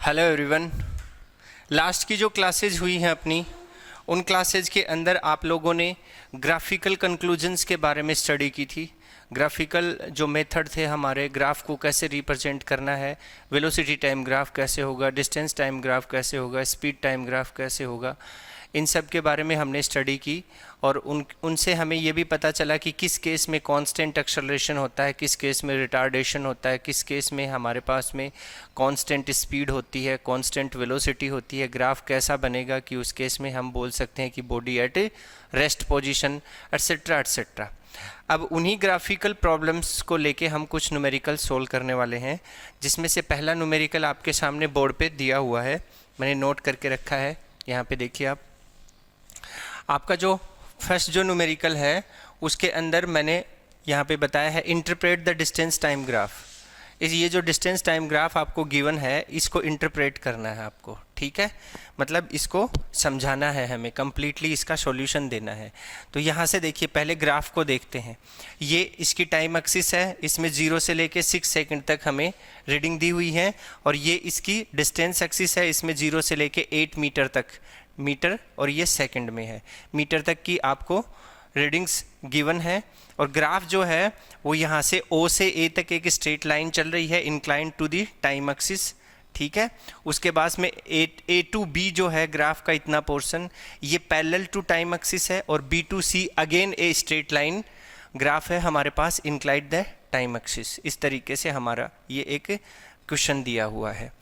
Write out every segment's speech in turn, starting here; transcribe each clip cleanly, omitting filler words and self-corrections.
Hello everyone. Last की जो classes हुई हैं अपनी, उन क्लासेज के अंदर आप लोगों ने ग्राफिकल कंक्लूजन्स के बारे में स्टडी की थी। ग्राफिकल जो मेथड थे हमारे, ग्राफ को कैसे रिप्रेजेंट करना है, वेलोसिटी टाइम ग्राफ कैसे होगा, डिस्टेंस टाइम ग्राफ कैसे होगा, स्पीड टाइम ग्राफ कैसे होगा, इन सब के बारे में हमने स्टडी की। और उनसे हमें ये भी पता चला कि किस केस में कांस्टेंट एक्सेलरेशन होता है, किस केस में रिटार्डेशन होता है, किस केस में हमारे पास में कांस्टेंट स्पीड होती है, कांस्टेंट वेलोसिटी होती है। ग्राफ कैसा बनेगा कि उस केस में हम बोल सकते हैं कि body at rest position, etcetera etcetera. अब उन्हीं ग्राफिकल प्रॉब्लम्स को लेके हम कुछ न्यूमेरिकल सोल्व करने वाले हैं, जिसमें से पहला न्यूमेरिकल आपके सामने बोर्ड पे दिया हुआ है, मैंने नोट करके रखा है। यहाँ पे देखिए आप, आपका जो फर्स्ट जो न्यूमेरिकल है उसके अंदर मैंने यहाँ पे बताया है interpret the distance time graph. ये जो डिस्टेंस टाइम ग्राफ आपको गिवन है, इसको इंटरप्रेट करना है आपको, ठीक है। मतलब इसको समझाना है हमें, कंप्लीटली इसका सॉल्यूशन देना है। तो यहाँ से देखिए, पहले ग्राफ को देखते हैं। ये इसकी टाइम एक्सिस है, इसमें 0 से लेके 6 सेकंड तक हमें रीडिंग दी हुई है। और ये इसकी डिस्टेंस एक्सिस है, इसमें 0 से लेके 8 मीटर तक, मीटर और ये सेकंड में है, मीटर तक की आपको रीडिंग्स गिवन है। और ग्राफ जो है वो यहाँ से O से A तक एक स्ट्रेट लाइन चल रही है, incline to the time axis, ठीक है। उसके बाद में A टू B जो है ग्राफ का इतना पोर्शन, ये पैरेलल टू टाइम एक्सिस है। और B टू C again a straight line graph है हमारे पास, इंक्लाइन द टाइम एक्सिस। इस तरीके से हमारा ये एक क्वेश्चन दिया हुआ है।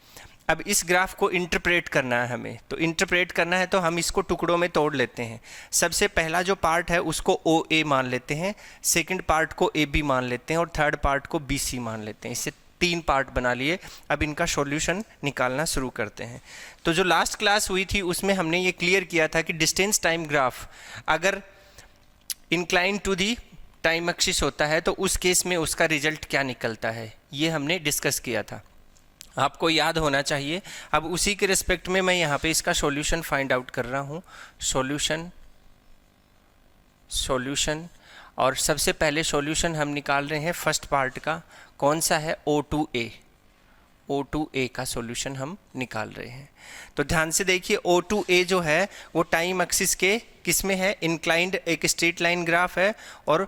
अब इस ग्राफ को इंटरप्रेट करना है हमें, तो इंटरप्रेट करना है तो हम इसको टुकड़ों में तोड़ लेते हैं। सबसे पहला जो पार्ट है उसको OA मान लेते हैं, सेकंड पार्ट को AB मान लेते हैं और थर्ड पार्ट को BC मान लेते हैं। इससे 3 पार्ट बना लिए। अब इनका सॉल्यूशन निकालना शुरू करते हैं। तो जो लास्ट क्लास हुई थी उसमें हमने ये क्लियर किया था कि डिस्टेंस टाइम ग्राफ अगर incline to the time axis होता है तो उस केस में उसका रिजल्ट क्या निकलता है, ये हमने डिस्कस किया था, आपको याद होना चाहिए। अब उसी के रिस्पेक्ट में मैं यहाँ पे इसका सॉल्यूशन फाइंड आउट कर रहा हूँ। सॉल्यूशन और सबसे पहले सॉल्यूशन हम निकाल रहे हैं फर्स्ट पार्ट का, कौन सा है, O2A का सॉल्यूशन हम निकाल रहे हैं। तो ध्यान से देखिए, O2A जो है वो टाइम एक्सिस के किस में है, इंक्लाइंड एक स्ट्रेट लाइन ग्राफ है, और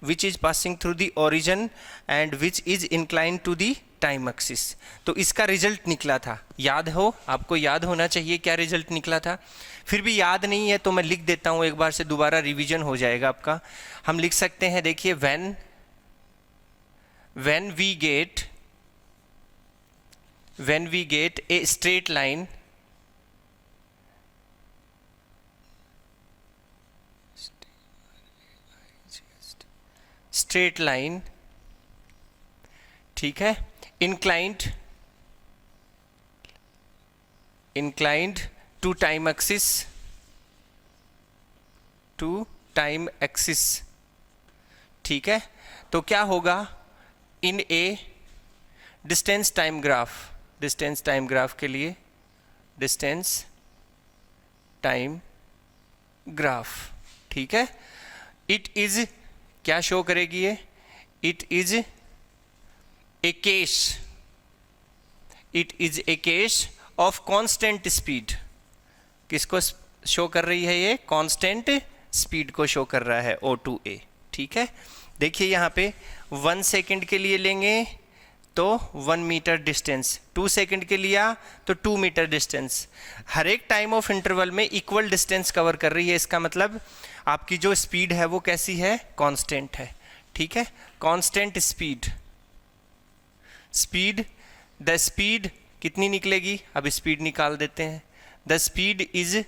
which is passing through the origin and which is inclined to the time axis. तो इसका रिजल्ट निकला था, याद हो, आपको याद होना चाहिए क्या रिजल्ट निकला था। फिर भी याद नहीं है तो मैं लिख देता हूँ, एक बार से दोबारा रिवीजन हो जाएगा आपका। हम लिख सकते हैं, देखिए, when we get a straight line, ठीक है, inclined to time axis, ठीक है। तो क्या होगा, इन ए डिस्टेंस टाइम ग्राफ के लिए डिस्टेंस टाइम ग्राफ, ठीक है, इट इज क्या शो करेगी ये, it is a case of constant speed. किसको शो कर रही है ये, कांस्टेंट स्पीड को शो कर रहा है O2A, ठीक है। देखिए यहाँ पे 1 सेकंड के लिए लेंगे तो 1 मीटर डिस्टेंस, 2 सेकंड के लिया तो 2 मीटर डिस्टेंस। हर एक टाइम ऑफ इंटरवल में इक्वल डिस्टेंस कवर कर रही है। इसका मतलब आपकी जो स्पीड है वो कैसी है, कांस्टेंट है, ठीक है। कांस्टेंट द स्पीड कितनी निकलेगी, अब स्पीड निकाल देते हैं। द स्पीड इज,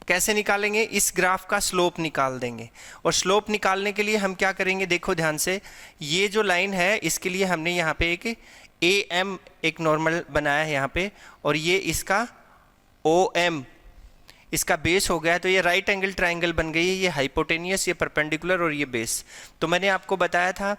कैसे निकालेंगे, इस ग्राफ का स्लोप निकाल देंगे। और स्लोप निकालने के लिए हम क्या करेंगे, देखो ध्यान से, ये जो लाइन है इसके लिए हमने यहाँ पे एक AM एक नॉर्मल बनाया है यहाँ पे, और ये इसका OM इसका बेस हो गया। तो ये राइट एंगल ट्राइंगल बन गई है, ये हाइपोटेनियस, ये परपेंडिकुलर और ये बेस। तो मैंने आपको बताया था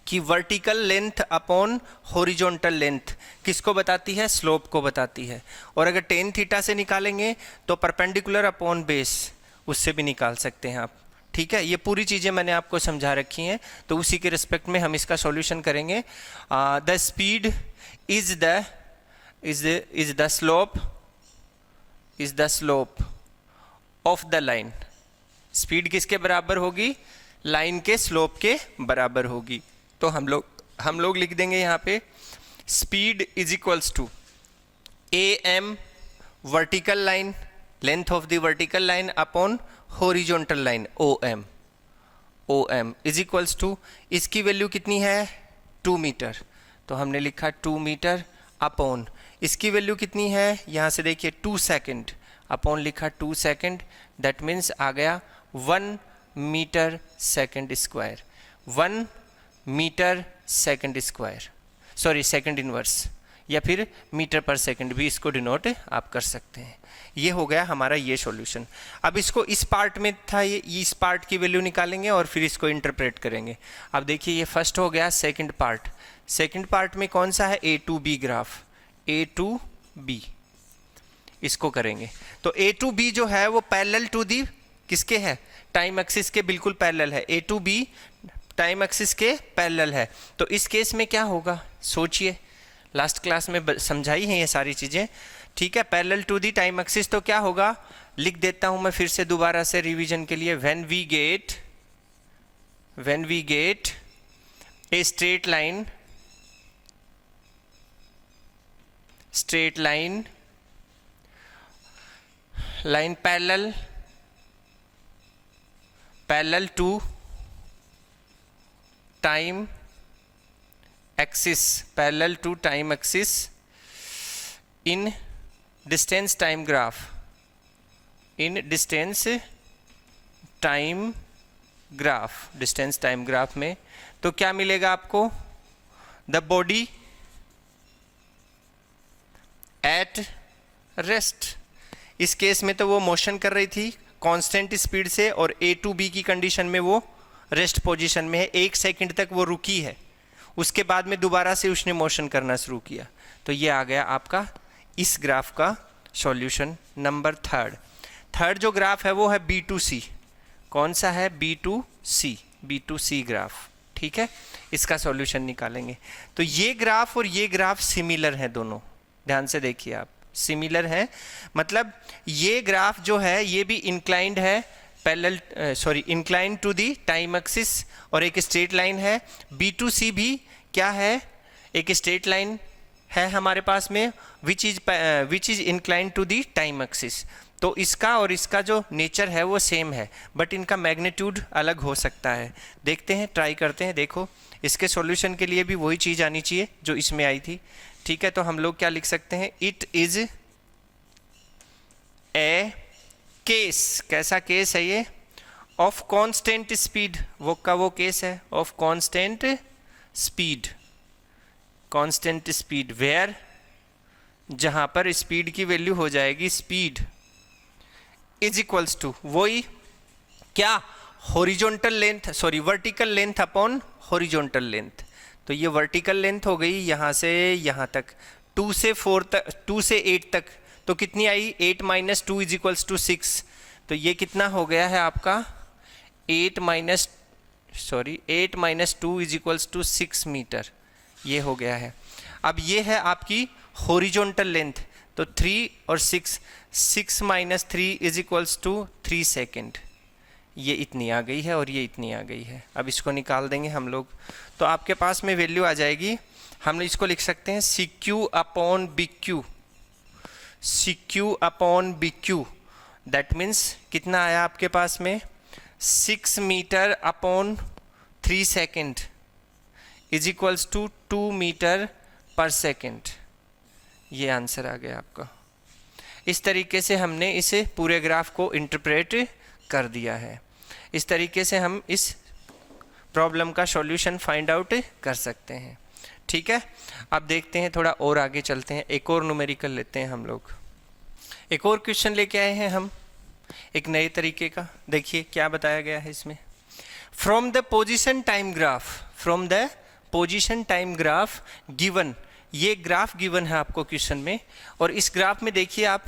कि vertical length upon horizontal length किसको बताती है, स्लोप को बताती है। और अगर टेन थीटा से निकालेंगे तो परपेंडिकुलर अपॉन बेस, उससे भी निकाल सकते हैं आप, ठीक है। ये पूरी चीज़ें मैंने आपको समझा रखी हैं, तो उसी के रिस्पेक्ट में हम इसका सॉल्यूशन करेंगे। The speed is the is the slope of the line. Speed किसके बराबर होगी? लाइन के स्लोप के बराबर होगी. तो हम लोग लिख देंगे यहाँ पे speed is equals to AM vertical line, length of the vertical line upon horizontal line OM is equals to, इसकी वैल्यू कितनी है? 2 मीटर. तो हमने लिखा 2 मीटर अपॉन, इसकी वैल्यू कितनी है? यहाँ से देखिए 2 सेकेंड अपॉन लिखा 2 सेकेंड. दैट मीन्स आ गया 1 metre second square. 1 metre second square, sorry second inverse, या फिर मीटर पर सेकेंड भी इसको डिनोट आप कर सकते हैं. ये हो गया हमारा ये सॉल्यूशन. अब इसको इस पार्ट में था, ये इस पार्ट की वैल्यू निकालेंगे और फिर इसको इंटरप्रेट करेंगे. अब देखिए ये फर्स्ट हो गया. सेकंड पार्ट में कौन सा है? A to B graph, A to B इसको करेंगे. तो A to B जो है वो पैरेलल टू दी किसके है? टाइम एक्सिस के बिल्कुल पैरेलल है. A to B time axis के पैरेलल है. तो इस केस में क्या होगा? सोचिए, लास्ट क्लास में समझाई हैं ये सारी चीज़ें. ठीक है, parallel to the time axis. तो क्या होगा? लिख देता हूं मैं फिर से दोबारा से रिवीजन के लिए. When we get a straight line parallel to time axis in distance time graph में, तो क्या मिलेगा आपको? The body at rest. इस केस में तो वो मोशन कर रही थी कांस्टेंट स्पीड से और A to B की कंडीशन में वो रेस्ट पोजीशन में है. 1 सेकंड तक वो रुकी है, उसके बाद में दोबारा से उसने मोशन करना शुरू किया. तो ये आ गया आपका इस ग्राफ का सॉल्यूशन. नंबर थर्ड जो ग्राफ है वो है B2C. कौन सा है? B2C graph. ठीक है, इसका सॉल्यूशन निकालेंगे. तो ये ग्राफ और ये ग्राफ सिमिलर हैं दोनों, ध्यान से देखिए आप, सिमिलर है. मतलब ये ग्राफ जो है ये भी इंक्लाइंड है inclined to the time axis और एक स्ट्रेट लाइन है. B2C भी क्या है? एक स्ट्रेट लाइन है हमारे पास में which is inclined to the time axis. तो इसका और इसका जो नेचर है वो सेम है, बट इनका मैग्नीट्यूड अलग हो सकता है. देखते हैं, ट्राई करते हैं. देखो, इसके सॉल्यूशन के लिए भी वही चीज़ आनी चाहिए जो इसमें आई थी. ठीक है, तो हम लोग क्या लिख सकते हैं? It is a case. कैसा केस है ये? Of constant speed. वो केस है ऑफ कांस्टेंट स्पीड वेयर, जहां पर स्पीड की वैल्यू हो जाएगी स्पीड इज इक्वल्स टू वही क्या? Vertical length upon horizontal length. तो ये वर्टिकल लेंथ हो गई यहाँ से यहाँ तक, 2 से 8 तक. तो कितनी आई? 8 - 2 इज इक्वल्स टू 6. तो ये कितना हो गया है आपका? 8 - 2 इज इक्वल्स टू 6 मीटर. ये हो गया है. अब ये है आपकी हॉरिजॉन्टल लेंथ. तो 3 और 6 - 3 इज इक्वल्स टू 3 सेकेंड. ये इतनी आ गई है और ये इतनी आ गई है. अब इसको निकाल देंगे हम लोग, तो आपके पास में वैल्यू आ जाएगी. हम इसको लिख सकते हैं CQ upon BQ. That means कितना आया आपके पास में? 6 metre upon 3 second is equals to 2 metre per second. ये आंसर आ गया आपका. इस तरीके से हमने इसे पूरे ग्राफ को इंटरप्रेट कर दिया है. इस तरीके से हम इस प्रॉब्लम का सॉल्यूशन फाइंड आउट कर सकते हैं. ठीक है, अब देखते हैं, थोड़ा और आगे चलते हैं. एक और न्यूमेरिकल लेते हैं हम लोग. एक और क्वेश्चन लेके आए हैं हम एक नए तरीके का. देखिए क्या बताया गया है इसमें. From the position time graph given. ये ग्राफ गिवन है आपको क्वेश्चन में, और इस ग्राफ में देखिए आप,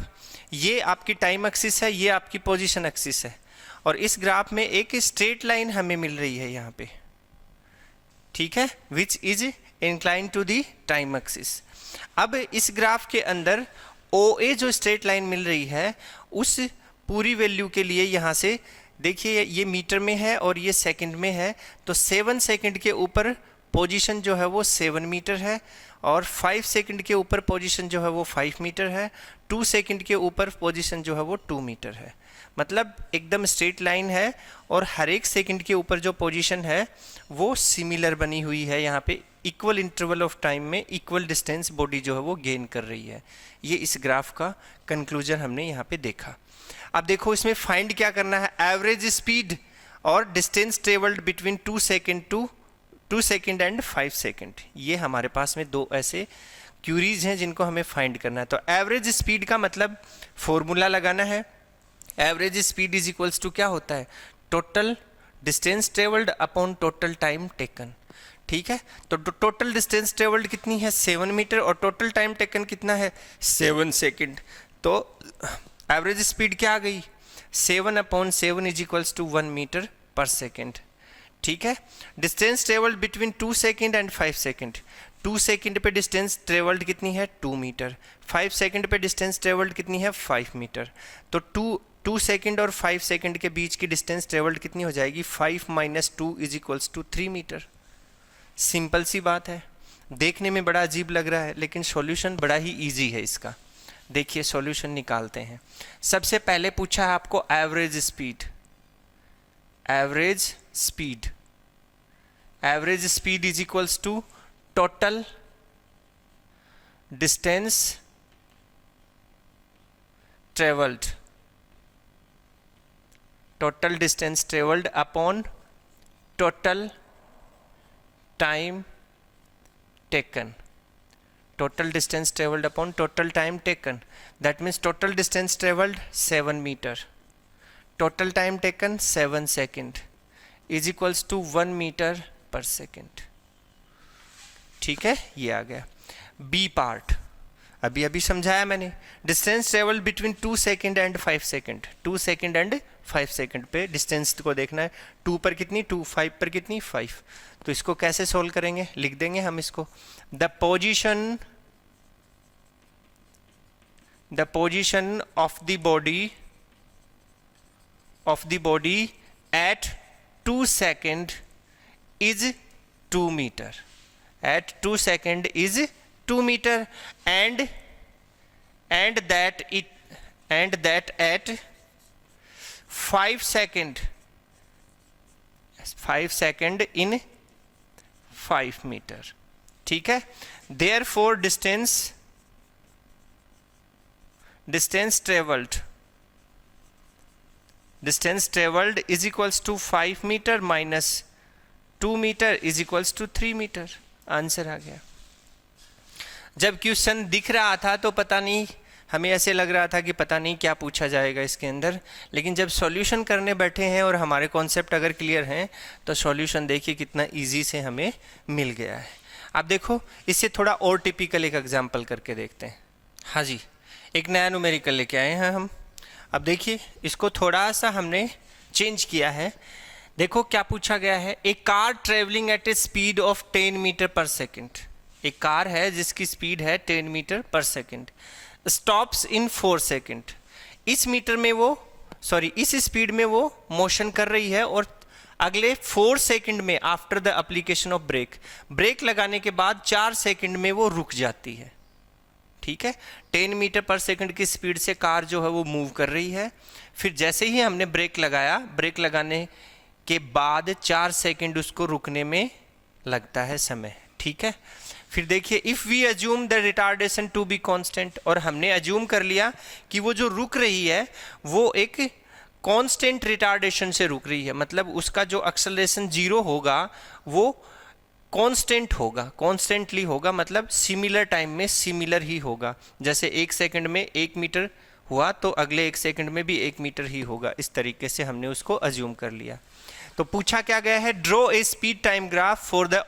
ये आपकी टाइम एक्सिस है, ये आपकी पोजीशन एक्सिस है, और इस ग्राफ में एक स्ट्रेट लाइन हमें मिल रही है यहाँ पे. ठीक है, which is incline to the time axis. अब इस ग्राफ के अंदर OA जो स्ट्रेट लाइन मिल रही है उस पूरी वैल्यू के लिए यहाँ से देखिए ये मीटर में है और ये सेकंड में है, तो 7 सेकंड के ऊपर पोजीशन जो है वो 7 मीटर है और 5 सेकंड के ऊपर पोजीशन जो है वो 5 मीटर है, 2 सेकंड के ऊपर पोजीशन जो है वो 2 मीटर है। मतलब एकदम स्ट्रेट लाइन है और हर एक सेकंड के ऊपर जो पोजीशन है वो सिमिलर बनी हुई है। यहाँ पे इक्वल इंटरवल ऑफ टाइम में इक्वल डिस्टेंस बॉडी जो है वो गेन कर रही है। ये इस ग्राफ का कंक्लूजन हमने यहाँ पे देखा। अब देखो इसमें फाइंड क्या करना है, एवरेज स्पीड और distance travelled between 2 second and 5 second. ये हमारे पास में दो ऐसे क्यूरीज हैं जिनको हमें फाइंड करना है। तो एवरेज स्पीड का मतलब फॉर्मूला लगाना है। Average speed is equals to क्या होता है, total distance travelled upon total time taken. ठीक है, तो टोटल डिस्टेंस ट्रेवल्ड कितनी है 7 मीटर और टोटल टाइम टेकन कितना है 7 सेकंड। तो एवरेज स्पीड क्या आ गई 7/7 is equals to 1 metre per second. ठीक है, distance travelled between 2 second and 5 second. 2 second पे डिस्टेंस ट्रेवल्ड कितनी है 2 मीटर, 5 सेकंड पे डिस्टेंस ट्रेवल्ड कितनी है 5 मीटर। तो 2 सेकंड और 5 सेकंड के बीच की डिस्टेंस ट्रेवल्ड कितनी हो जाएगी 5 - 2 is equals to 3 metre. Simple सी बात है, देखने में बड़ा अजीब लग रहा है लेकिन सॉल्यूशन बड़ा ही इजी है इसका। देखिए सॉल्यूशन निकालते हैं। सबसे पहले पूछा है आपको average speed. Average speed is equals to total distance travelled, total distance travelled upon total time taken. total distance traveled upon total time taken, that means total distance traveled 7 meter, total time taken 7 second is equals to 1 meter per second। ठीक है, ये आ गया। B part अभी समझाया मैंने, distance travel between 2 second and 5 second. 2 second and 5 second पे distance को देखना है। 2 पर कितनी 2, 5 पर कितनी 5। तो इसको कैसे सोल्व करेंगे, लिख देंगे हम इसको, the position of the body at 2 second is 2 metre, at 2 second is 2 meter and that at 5 second in 5 meter। ठीक है, therefore distance traveled is equals to 5 meter minus 2 meter is equals to 3 meter। Answer आ गया। जब question दिख रहा था तो पता नहीं, हमें ऐसे लग रहा था कि पता नहीं क्या पूछा जाएगा इसके अंदर, लेकिन जब सॉल्यूशन करने बैठे हैं और हमारे कॉन्सेप्ट अगर क्लियर हैं तो सॉल्यूशन देखिए कितना इजी से हमें मिल गया है। अब देखो इससे थोड़ा और टिपिकल एक एग्जांपल करके देखते हैं। हाँ जी, एक नया न्यूमेरिकल लेके आए हैं हम। अब देखिए इसको थोड़ा सा हमने चेंज किया है। देखो क्या पूछा गया है, a car travelling at a speed of 10 metre per second. एक कार है जिसकी स्पीड है 10 metre per second, stops in 4 second. इस स्पीड में वो मोशन कर रही है और अगले 4 सेकेंड में after the application of brake लगाने के बाद 4 सेकेंड में वो रुक जाती है। ठीक है, 10 मीटर पर सेकेंड की स्पीड से कार जो है वो मूव कर रही है। फिर जैसे ही हमने ब्रेक लगाया, ब्रेक लगाने के बाद 4 सेकंड उसको रुकने में लगता है समय। ठीक है, फिर देखिए if we assume the retardation to be constant, और हमने अज्यूम कर लिया कि वो जो रुक रही है वो एक कांस्टेंट रिटार्डेशन से रुक रही है, मतलब उसका जो एक्सेलरेशन 0 होगा वो कांस्टेंट होगा, कांस्टेंटली होगा, मतलब सिमिलर टाइम में सिमिलर ही होगा। जैसे 1 सेकंड में 1 मीटर हुआ तो अगले 1 सेकंड में भी 1 मीटर ही होगा। इस तरीके से हमने उसको अज्यूम कर लिया। तो पूछा क्या गया है, draw a speed time graph for the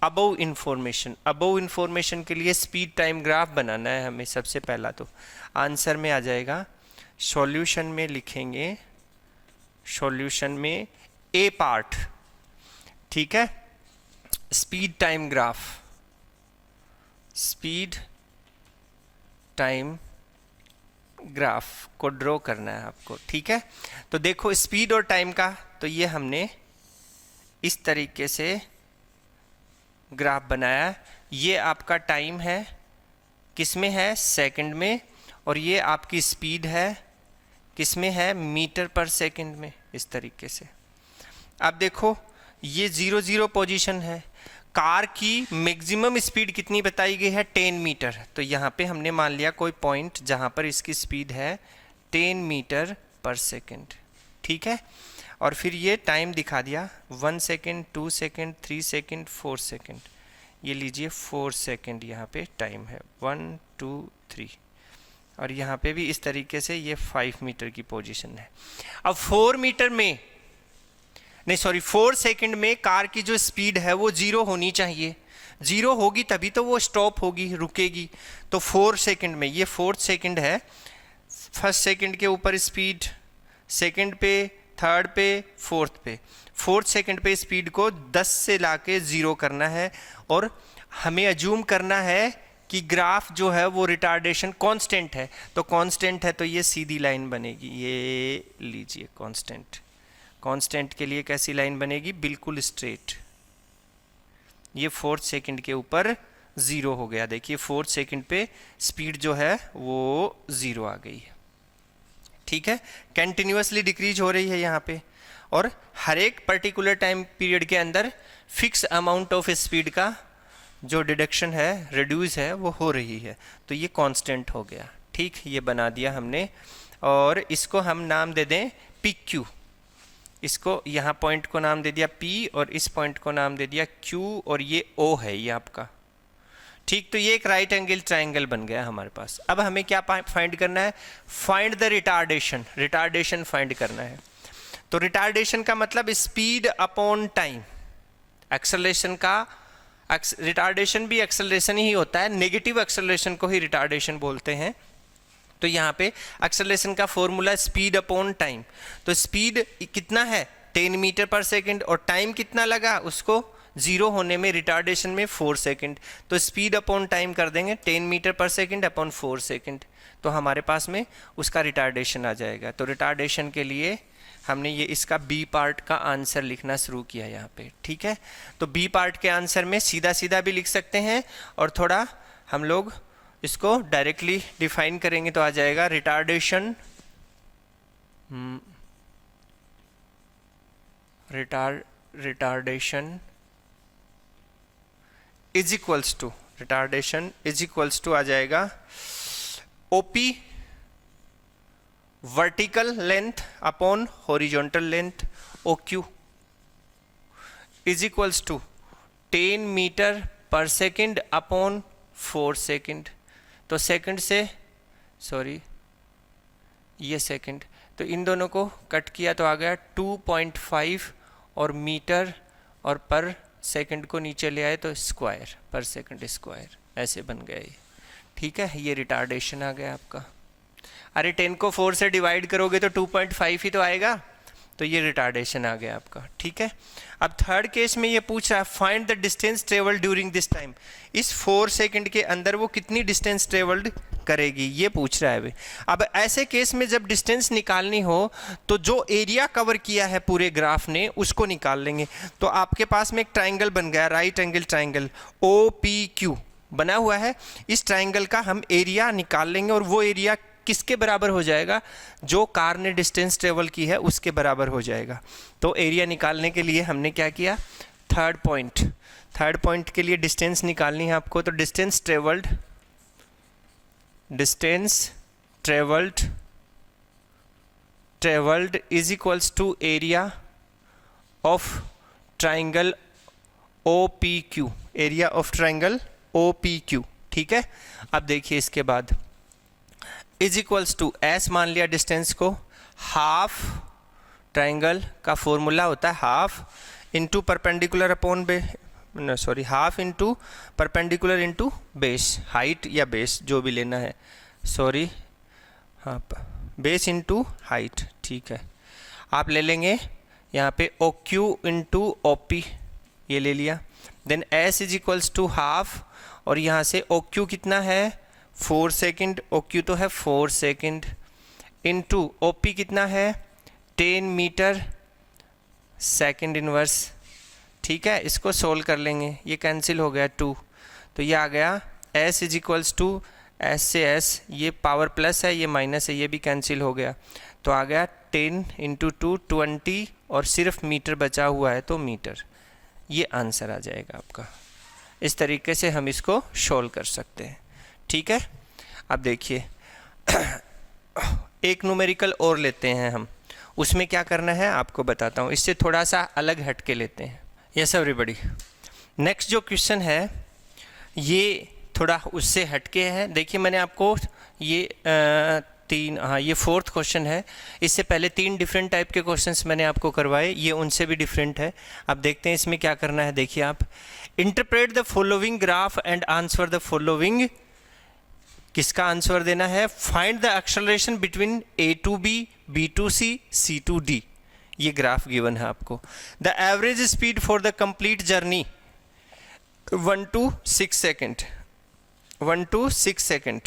above information. Above information के लिए स्पीड टाइम ग्राफ बनाना है हमें। सबसे पहला तो आंसर में आ जाएगा, सॉल्यूशन में लिखेंगे, सॉल्यूशन में ए पार्ट। ठीक है, speed time graph, speed time graph को ड्रॉ करना है आपको, ठीक है। तो देखो स्पीड और टाइम का, तो ये हमने इस तरीके से ग्राफ बनाया। ये आपका टाइम है, किस में है, सेकंड में, और ये आपकी स्पीड है, किस में है, मीटर पर सेकंड में, इस तरीके से। अब देखो ये 0 पोजीशन है, कार की मैक्सिमम स्पीड कितनी बताई गई है, 10 मीटर। तो यहाँ पे हमने मान लिया कोई पॉइंट जहाँ पर इसकी स्पीड है 10 मीटर पर सेकंड, ठीक है। और फिर ये टाइम दिखा दिया, 1 सेकंड, 2 सेकंड, 3 सेकंड, 4 सेकंड। ये लीजिए 4 सेकंड यहाँ पे टाइम है, 1 2 3। और यहाँ पे भी इस तरीके से ये 5 मीटर की पोजीशन है। अब 4 मीटर में, नहीं सॉरी 4 सेकंड में कार की जो स्पीड है वो 0 होनी चाहिए। 0 होगी तभी तो वो स्टॉप होगी, रुकेगी। तो 4 सेकंड में, ये 4th सेकंड है, फर्स्ट सेकंड के ऊपर स्पीड, सेकंड पे, थर्ड पे, फोर्थ पे, 4th सेकंड पे स्पीड को 10 से लाके 0 करना है। और हमें अज्यूम करना है कि ग्राफ जो है वो रिटार्डेशन कांस्टेंट है। तो कांस्टेंट है तो ये सीधी लाइन बनेगी, ये लीजिए कांस्टेंट। कांस्टेंट के लिए कैसी लाइन बनेगी, बिल्कुल स्ट्रेट। ये 4th सेकंड के ऊपर 0 हो गया, देखिए 4th सेकंड पे स्पीड जो है वो 0 आ गई है, ठीक है। कंटिन्यूअसली डिक्रीज हो रही है यहाँ पे, और हर एक पर्टिकुलर टाइम पीरियड के अंदर फिक्स अमाउंट ऑफ स्पीड का जो डिडक्शन है, रिड्यूस है, वो हो रही है। तो ये कांस्टेंट हो गया, ठीक, ये बना दिया हमने। और इसको हम नाम दे दें पी क्यू। इसको यहाँ पॉइंट को नाम दे दिया P और इस पॉइंट को नाम दे दिया Q, और ये O है ये आपका, ठीक। तो ये एक राइट एंगल ट्राइंगल बन गया हमारे पास। अब हमें क्या फाइंड करना है, find the retardation. Retardation find करना है। तो रिटार्डेशन का मतलब स्पीड अपॉन टाइम। एक्सेलरेशन का, रिटार्डेशन भी एक्सेलरेशन ही होता है, नेगेटिव एक्सेलरेशन को ही रिटार्डेशन बोलते हैं। तो यहाँ पे एक्सेलरेशन का फॉर्मूला स्पीड अपॉन टाइम। तो स्पीड कितना है, 10 मीटर पर सेकंड, और टाइम कितना लगा उसको 0 होने में, रिटार्डेशन में 4 सेकंड। तो स्पीड अपॉन टाइम कर देंगे 10 metre per second upon 4 second, तो हमारे पास में उसका रिटार्डेशन आ जाएगा। तो रिटार्डेशन के लिए हमने ये इसका बी पार्ट का आंसर लिखना शुरू किया यहाँ पे, ठीक है। तो बी पार्ट के आंसर में सीधा सीधा भी लिख सकते हैं, और थोड़ा हम लोग इसको डायरेक्टली डिफाइन करेंगे तो आ जाएगा retardation, retardation is equals to, retardation is equals to आ जाएगा OP vertical length upon horizontal length, O Q is equals to 10 metre per second upon 4 second. तो सेकंड से, सॉरी ये सेकंड, तो इन दोनों को कट किया तो आ गया 2.5, और मीटर और पर सेकंड को नीचे ले आए तो स्क्वायर, पर सेकंड स्क्वायर, ऐसे बन गए, ठीक है। ये रिटार्डेशन आ गया आपका। अरे 10 को 4 से डिवाइड करोगे तो 2.5 ही तो आएगा, तो ये रिटार्डेशन आ गया आपका, ठीक है। अब थर्ड केस में ये पूछ रहा है find the distance travel during this time. इस 4 सेकंड के अंदर वो कितनी डिस्टेंस ट्रेवल्ड करेगी, ये पूछ रहा है अभी। अब ऐसे केस में जब डिस्टेंस निकालनी हो तो जो एरिया कवर किया है पूरे ग्राफ ने उसको निकाल लेंगे। तो आपके पास में एक ट्राइंगल बन गया, राइट एंगल ट्राइंगल OPQ बना हुआ है। इस ट्राइंगल का हम एरिया निकाल लेंगे, और वो एरिया किसके बराबर हो जाएगा, जो कार ने डिस्टेंस ट्रेवल की है उसके बराबर हो जाएगा। तो एरिया निकालने के लिए हमने क्या किया, थर्ड पॉइंट के लिए डिस्टेंस निकालनी है आपको। तो distance travelled is equals to area of triangle OPQ, area of triangle OPQ, ठीक है। अब देखिए इसके बाद इज इक्वल्स टू एस मान लिया डिस्टेंस को, हाफ ट्राइंगल का फॉर्मूला होता है half into perpendicular upon half into perpendicular into base, height या बेस जो भी लेना है, सॉरी हाँ बेस इंटू हाइट, ठीक है। आप ले लेंगे यहाँ पे OQ इंटू OP, ये ले लिया। Then S is equals to half, और यहाँ से ओ क्यू कितना है 4 सेकेंड, ओ क्यू तो है 4 सेकेंड, इनटू ओ पी कितना है 10 मीटर सेकेंड इनवर्स। ठीक है, इसको सोल्व कर लेंगे, ये कैंसिल हो गया 2, तो ये आ गया s is equals to s से s, ये पावर प्लस है ये माइनस है, ये भी कैंसिल हो गया, तो आ गया 10 इंटू 2 20 और सिर्फ मीटर बचा हुआ है तो मीटर, ये आंसर आ जाएगा आपका। इस तरीके से हम इसको सोल्व कर सकते हैं। ठीक है, अब देखिए एक न्यूमेरिकल और लेते हैं हम, उसमें क्या करना है आपको बताता हूँ, इससे थोड़ा सा अलग हट के लेते हैं। यस एवरीबॉडी, नेक्स्ट जो क्वेश्चन है ये थोड़ा उससे हटके है। देखिए मैंने आपको ये ये 4th क्वेश्चन है, इससे पहले 3 डिफरेंट टाइप के क्वेश्चंस मैंने आपको करवाए, ये उनसे भी डिफरेंट है। अब देखते हैं इसमें क्या करना है। देखिए आप, interpret the following graph and answer the following, किसका आंसर देना है, find the acceleration between A to B, B to C, C to D, ये ग्राफ गिवन है आपको। The average speed for the complete journey 1 to 6 second, 1 to 6 second,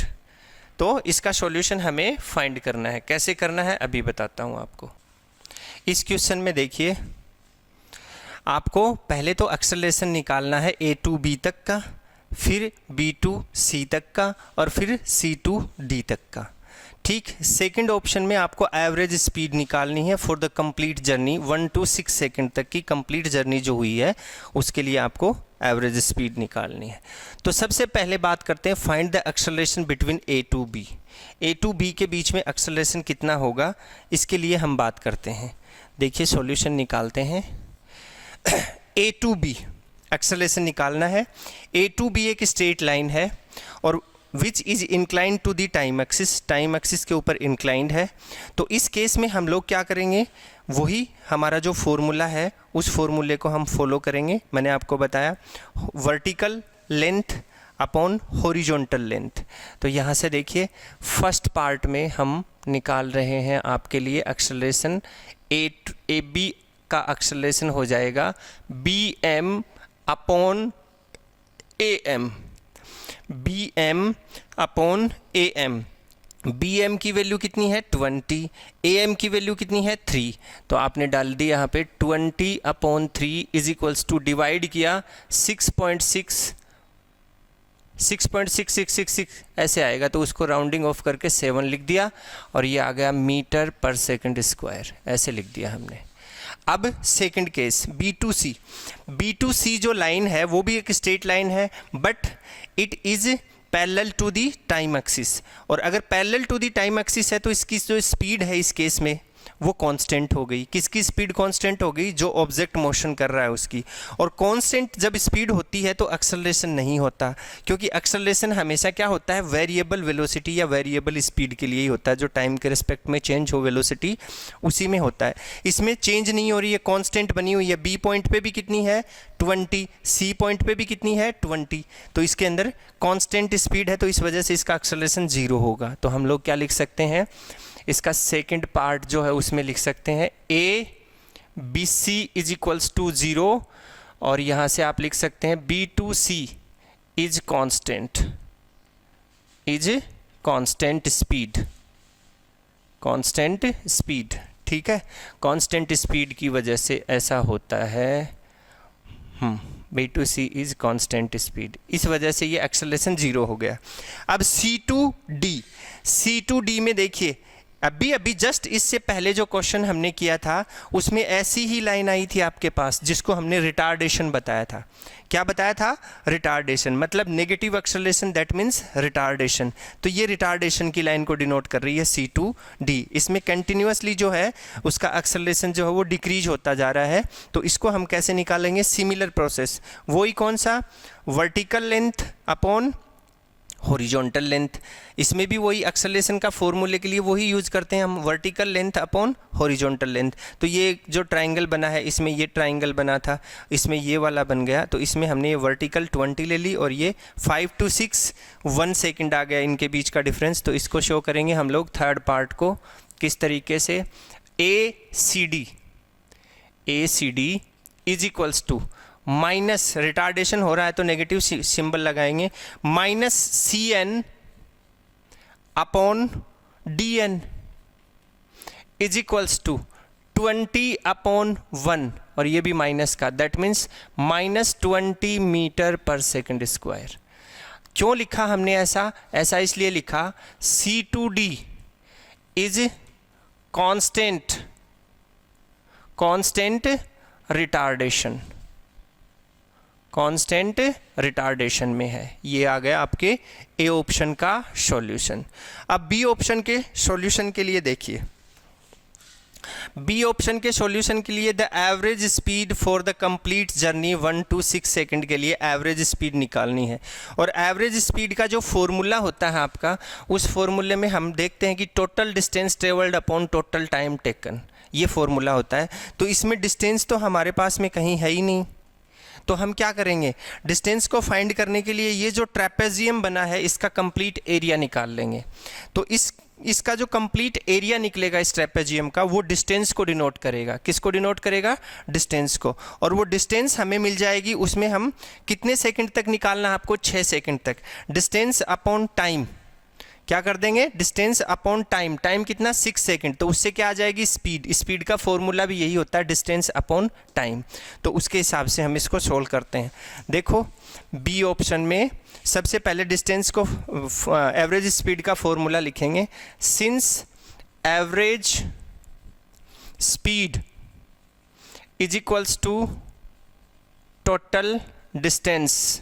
तो इसका solution हमें find करना है। कैसे करना है अभी बताता हूँ आपको। इस क्वेश्चन में देखिए आपको पहले तो एक्सेलरेशन निकालना है ए टू बी तक का, फिर बी टू सी तक का, और फिर सी टू डी तक का। ठीक, सेकंड ऑप्शन में आपको एवरेज स्पीड निकालनी है for the complete journey, 1 to 6 second तक की कंप्लीट जर्नी जो हुई है उसके लिए आपको एवरेज स्पीड निकालनी है। तो सबसे पहले बात करते हैं find the acceleration between A to B. A to B के बीच में एक्सेलरेशन कितना होगा, इसके लिए हम बात करते हैं। देखिए सॉल्यूशन निकालते हैं। ए टू बी एक्सेलरेशन निकालना है। ए टू बी एक स्ट्रेट लाइन है और which is inclined to the time axis, time axis के ऊपर इंक्लाइंड है। तो इस केस में हम लोग क्या करेंगे, वही हमारा जो फॉर्मूला है उस फॉर्मूले को हम फॉलो करेंगे। मैंने आपको बताया vertical length upon horizontal length. तो यहाँ से देखिए फर्स्ट पार्ट में हम निकाल रहे हैं आपके लिए एक्सेलरेशन, ए बी का एक्सेलरेशन हो जाएगा B M upon A M, B M upon A M. B M की वैल्यू कितनी है 20, ए एम की वैल्यू कितनी है 3, तो आपने डाल दी यहाँ पे 20 upon 3 is equals to, divide किया 6.6666 ऐसे आएगा, तो उसको राउंडिंग ऑफ करके 7 लिख दिया और ये आ गया मीटर पर सेकंड स्क्वायर, ऐसे लिख दिया हमने। अब second case B to C, B to C जो लाइन है वो भी एक स्ट्रेट लाइन है but it is parallel to the time axis, और अगर parallel to the time axis है तो इसकी जो स्पीड है इस केस में वो कांस्टेंट हो गई। किसकी स्पीड कांस्टेंट हो गई, जो ऑब्जेक्ट मोशन कर रहा है उसकी। और कांस्टेंट जब स्पीड होती है तो एक्सेलरेशन नहीं होता, क्योंकि एक्सेलरेशन हमेशा क्या होता है, वेरिएबल वेलोसिटी या वेरिएबल स्पीड के लिए ही होता है। जो टाइम के रिस्पेक्ट में चेंज हो वेलोसिटी उसी में होता है, इसमें चेंज नहीं हो रही है, कांस्टेंट बनी हुई है। बी पॉइंट पे भी कितनी है 20, सी पॉइंट पे भी कितनी है 20, तो इसके अंदर कांस्टेंट स्पीड है, तो इस वजह से इसका एक्सेलरेशन 0 होगा। तो हम लोग क्या लिख सकते हैं, इसका सेकंड पार्ट जो है उसमें लिख सकते हैं A B C is equals to 0, और यहाँ से आप लिख सकते हैं B to C is constant, is constant speed, constant speed. ठीक है, कांस्टेंट स्पीड की वजह से ऐसा होता है, B to C is constant speed, इस वजह से ये एक्सेलरेशन 0 हो गया। अब C to D, C to D में देखिए अभी जस्ट इससे पहले जो क्वेश्चन हमने किया था उसमें ऐसी ही लाइन आई थी आपके पास जिसको हमने रिटार्डेशन बताया था। क्या बताया था, रिटार्डेशन, मतलब negative acceleration, that means retardation. तो ये रिटार्डेशन की लाइन को डिनोट कर रही है सी टू डी। इसमें कंटिन्यूसली जो है उसका एक्सेलरेशन जो है वो डिक्रीज होता जा रहा है। तो इसको हम कैसे निकालेंगे, सिमिलर प्रोसेस, वही कौन सा, vertical length upon horizontal length. इसमें भी वही एक्सेलरेशन का फॉर्मूले के लिए वही यूज करते हैं हम, vertical length upon horizontal length. तो ये जो ट्राइंगल बना है इसमें ये ट्राइंगल बना था, इसमें ये वाला बन गया, तो इसमें हमने ये वर्टिकल 20 ले ली और ये 5 to 6 1 सेकेंड आ गया इनके बीच का डिफरेंस। तो इसको शो करेंगे हम लोग थर्ड पार्ट को किस तरीके से, A C D is equals to minus, retardation हो रहा है तो नेगेटिव सिंबल लगाएंगे, minus CN upon DN is equals to 20/1, और ये भी माइनस का, that means -20 metre per second square. क्यों लिखा हमने ऐसा? ऐसा इसलिए लिखा, C2D is constant retardation, constant retardation में है। ये आ गया आपके ए ऑप्शन का सॉल्यूशन। अब बी ऑप्शन के सॉल्यूशन के लिए देखिए, बी ऑप्शन के सॉल्यूशन के लिए the average speed for the complete journey 1 to 6 second के लिए एवरेज स्पीड निकालनी है। और एवरेज स्पीड का जो फॉर्मूला होता है आपका, उस फॉर्मूले में हम देखते हैं कि total distance travelled upon total time taken, ये फॉर्मूला होता है। तो इसमें डिस्टेंस तो हमारे पास में कहीं है ही नहीं, तो हम क्या करेंगे, डिस्टेंस को फाइंड करने के लिए ये जो ट्रेपेजियम बना है इसका कंप्लीट एरिया निकाल लेंगे। तो इसका जो कंप्लीट एरिया निकलेगा इस ट्रेपेजियम का, वो डिस्टेंस को डिनोट करेगा। किसको डिनोट करेगा? डिस्टेंस को। और वो डिस्टेंस हमें मिल जाएगी, उसमें हम कितने सेकंड तक निकालना है आपको? 6 सेकंड तक। डिस्टेंस अपॉन टाइम क्या कर देंगे? डिस्टेंस अपॉन टाइम, टाइम कितना? 6 सेकंड। तो उससे क्या आ जाएगी? स्पीड। स्पीड का फॉर्मूला भी यही होता है, डिस्टेंस अपॉन टाइम। तो उसके हिसाब से हम इसको सोल्व करते हैं। देखो बी ऑप्शन में सबसे पहले डिस्टेंस को, एवरेज स्पीड का फॉर्मूला लिखेंगे। Since average speed is equals to total distance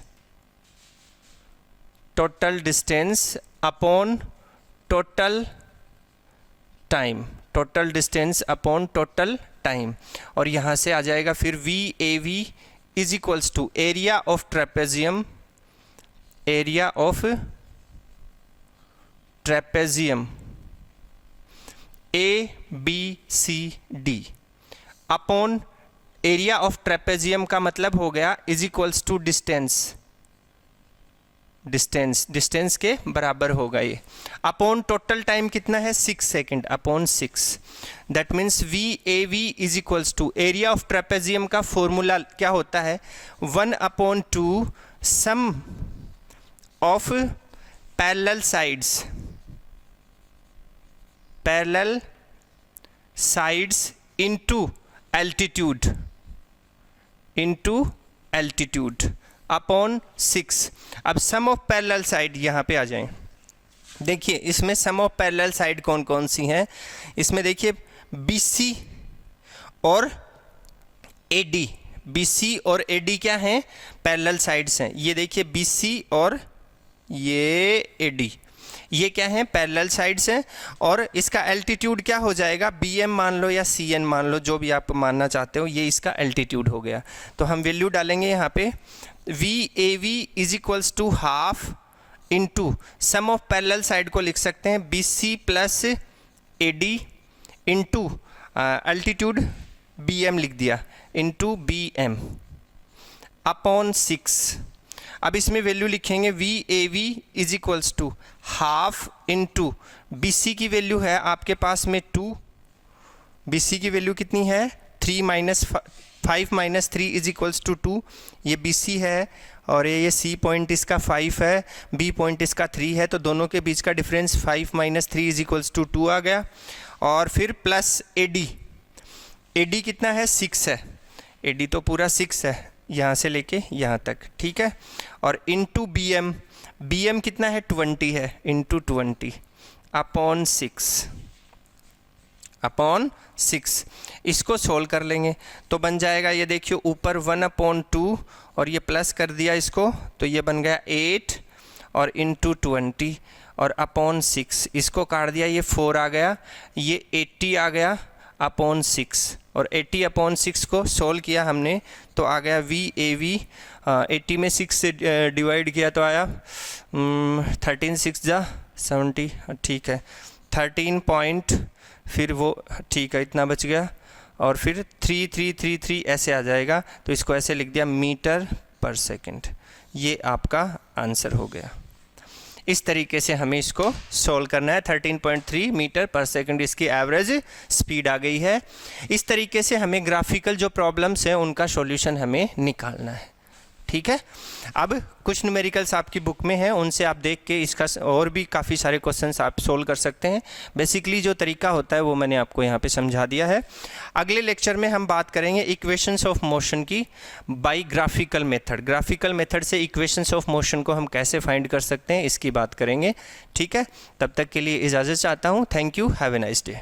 upon total time, total distance upon total time. और यहाँ से आ जाएगा फिर VAV is equals to area of trapezium, area of trapezium ABCD upon area of trapezium का मतलब हो गया is equals to distance, distance के बराबर होगा ये, अपॉन टोटल टाइम कितना है? 6 second upon 6। That means VAV is equals to area of trapezium का फॉर्मूला क्या होता है? 1/2 sum of parallel sides into altitude upon 6। अब सम ऑफ पैरेलल साइड यहाँ पे आ जाएं। देखिए इसमें सम ऑफ पैरेलल साइड कौन कौन सी हैं? इसमें देखिए BC और AD, BC और AD क्या हैं? पैरेलल साइड्स हैं। ये देखिए BC और ये AD, ये क्या हैं? पैरेलल साइड्स हैं। और इसका एल्टीट्यूड क्या हो जाएगा? BM मान लो या CN मान लो, जो भी आप मानना चाहते हो, ये इसका एल्टीट्यूड हो गया। तो हम वैल्यू डालेंगे यहाँ पे, VAV is equals to half into sum of parallel side को लिख सकते हैं BC plus AD into altitude BM लिख दिया, इंटू BM अपॉन 6। अब इसमें वैल्यू लिखेंगे VAV is equals to half into BC की वैल्यू है आपके पास में 2, BC की वैल्यू कितनी है? 3 - 5 - 3 इज इक्वल्स टू 2। ये BC है और ये C पॉइंट इसका 5 है, B पॉइंट इसका 3 है, तो दोनों के बीच का डिफरेंस 5 - 3 इज इक्वल्स टू 2 आ गया। और फिर प्लस AD कितना है? 6 है। AD तो पूरा 6 है, यहाँ से लेके यहाँ तक, ठीक है। और इंटू BM कितना है? 20 है, इंटू 20 अपॉन 6। इसको सोल्व कर लेंगे तो बन जाएगा, ये देखिए ऊपर 1/2 और ये प्लस कर दिया इसको, तो ये बन गया 8 और इंटू 20 और अपॉन 6। इसको काट दिया, ये 4 आ गया, ये 80 आ गया अपॉन 6। और 80/6 को सोल्व किया हमने तो आ गया VAV, 80 में 6 से डिवाइड किया तो आया 13 6 जा 70, ठीक है, 13 पॉइंट, फिर वो ठीक है इतना बच गया, और फिर 3333 ऐसे आ जाएगा। तो इसको ऐसे लिख दिया मीटर पर सेकंड। ये आपका आंसर हो गया। इस तरीके से हमें इसको सोल्व करना है। 13.3 मीटर पर सेकंड इसकी एवरेज स्पीड आ गई है। इस तरीके से हमें ग्राफिकल जो प्रॉब्लम्स हैं उनका सॉल्यूशन हमें निकालना है। ठीक है, अब कुछ न्यूमेरिकल्स आपकी बुक में हैं, उनसे आप देख के इसका और भी काफ़ी सारे क्वेश्चंस आप सोल्व कर सकते हैं। बेसिकली जो तरीका होता है वो मैंने आपको यहाँ पे समझा दिया है। अगले लेक्चर में हम बात करेंगे इक्वेशंस ऑफ मोशन की by graphical method. Graphical method से इक्वेशंस ऑफ मोशन को हम कैसे फाइंड कर सकते हैं इसकी बात करेंगे। ठीक है, तब तक के लिए इजाज़त चाहता हूँ। Thank you, have a nice day.